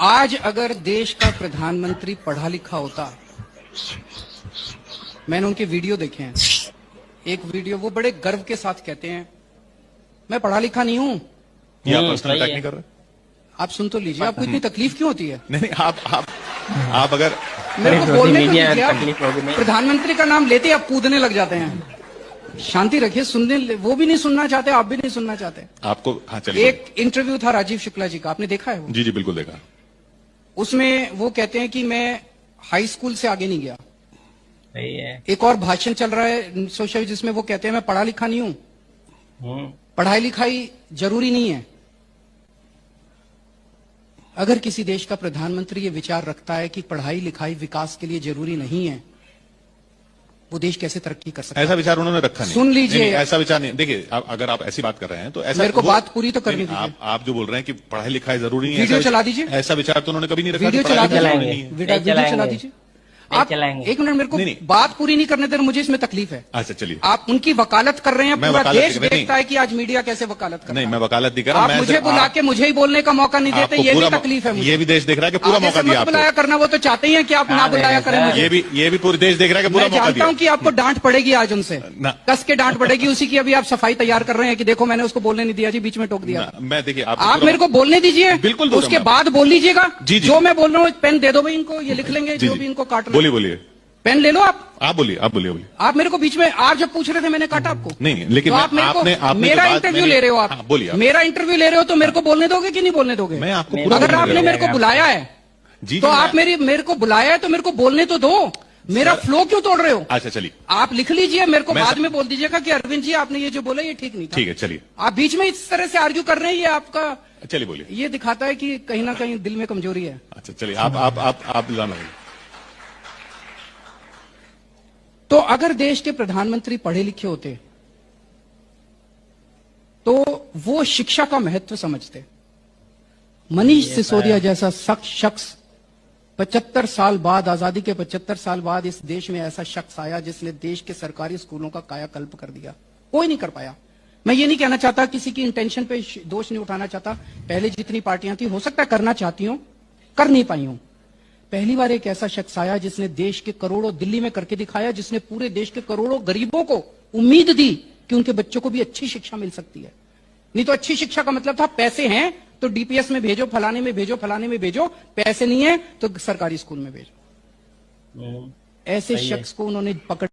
आज अगर देश का प्रधानमंत्री पढ़ा लिखा होता, मैंने उनके वीडियो देखे हैं, एक वीडियो वो बड़े गर्व के साथ कहते हैं मैं पढ़ा लिखा नहीं हूं। ये आप पर्सनल अटैक नहीं कर रहे? आप सुन तो लीजिए, आपको इतनी तकलीफ क्यों होती है? नहीं आप अगर मेरे को बोलने को दीजिए। प्रधानमंत्री का नाम लेते आप कूदने लग जाते हैं। शांति रखिए, सुनने वो भी नहीं सुनना चाहते, आप भी नहीं सुनना चाहते। आपको हाँ चलिए। एक इंटरव्यू था राजीव शुक्ला जी का, आपने देखा है वो? जी बिल्कुल देखा। उसमें वो कहते हैं कि मैं हाई स्कूल से आगे नहीं गया। सही है। एक और भाषण चल रहा है सोशल, जिसमें वो कहते हैं मैं पढ़ा लिखा नहीं हूं। पढ़ाई लिखाई जरूरी नहीं है। अगर किसी देश का प्रधानमंत्री ये विचार रखता है कि पढ़ाई लिखाई विकास के लिए जरूरी नहीं है, वो देश कैसे तरक्की कर सकता है? ऐसा विचार उन्होंने रखा नहीं। सुन लीजिए, ऐसा विचार नहीं। देखिए अगर आप ऐसी बात कर रहे हैं तो ऐसा मेरे को बात पूरी तो करनी दीजिए। आप जो बोल रहे हैं कि पढ़ाई लिखाई जरूरी नहीं है, वीडियो चला दीजिए। ऐसा विचार तो उन्होंने कभी नहीं रखा। वीडियो चला दीजिए। वीडियो चला दीजिए। आप एक मिनट, मेरे को बात पूरी नहीं करने दे रहे, मुझे इसमें तकलीफ है। अच्छा चलिए। आप उनकी वकालत कर रहे हैं, पूरा देश देखता है कि आज मीडिया कैसे वकालत कर रहा है। नहीं, मैं वकालत नहीं कर रहा। आप मुझे बुला के मुझे ही बोलने का मौका नहीं देते, ये भी तकलीफ है मुझे। ये भी देश देख रहा है कि पूरा मौका दिया आपको। बुलाया करना, वो तो चाहते ही है कि आप ना बुलाया करें मुझे। ये भी पूरे देश देख रहा है कि पूरा मौका दिया। मैं जानता हूं कि आपको डांट पड़ेगी आज उनसे, कस के डांट पड़ेगी। उसी की अभी आप सफाई तैयार कर रहे हैं कि देखो मैंने उसको बोलने नहीं दिया जी, बीच में टोक दिया। मैं देखिए आप मेरे को बोलने दीजिए, बिल्कुल, उसके बाद बोल लीजिएगा। जो मैं बोल रहा हूँ, पेन दे दो भाई इनको, ये लिख लेंगे जो भी इनको काटना। बोलिए। पेन ले लो आप बोलिए। आप मेरे को बीच में आज जब पूछ रहे थे मैंने काटा आपको? नहीं, लेकिन तो आप मेरा इंटरव्यू ले रहे हो। आप बोलिए। मेरा इंटरव्यू ले रहे हो तो मेरे को बोलने दोगे कि नहीं बोलने दोगे? मैं आपको पूरा, अगर आपने मेरे को बुलाया है तो आप मेरे को बुलाया है तो मेरे को बोलने तो दो। मेरा फ्लो क्यों तोड़ रहे हो? अच्छा चलिए, आप लिख लीजिए, मेरे को बाद में बोल दीजिएगा कि अरविंद जी आपने ये जो बोला ये ठीक नहीं था। ठीक है चलिए। आप बीच में इस तरह से आर्ग्यू कर रहे हैं, ये आपका, चलिए बोलिए। ये दिखाता है कि कहीं ना कहीं दिल में कमजोरी है। अच्छा चलिए, आप जाना। तो अगर देश के प्रधानमंत्री पढ़े लिखे होते तो वो शिक्षा का महत्व समझते। मनीष सिसोदिया जैसा शख्स 75 साल बाद, आजादी के 75 साल बाद इस देश में ऐसा शख्स आया जिसने देश के सरकारी स्कूलों का कायाकल्प कर दिया। कोई नहीं कर पाया। मैं ये नहीं कहना चाहता, किसी की इंटेंशन पे दोष नहीं उठाना चाहता। पहले जितनी पार्टियां थी हो सकता है करना चाहती हूं, कर नहीं पाई हूं। पहली बार एक ऐसा शख्स आया जिसने देश के करोड़ों, दिल्ली में करके दिखाया, जिसने पूरे देश के करोड़ों गरीबों को उम्मीद दी कि उनके बच्चों को भी अच्छी शिक्षा मिल सकती है। नहीं तो अच्छी शिक्षा का मतलब था पैसे हैं तो डीपीएस में भेजो, फलाने में भेजो, फलाने में भेजो, पैसे नहीं है तो सरकारी स्कूल में भेजो। ऐसे शख्स को उन्होंने पकड़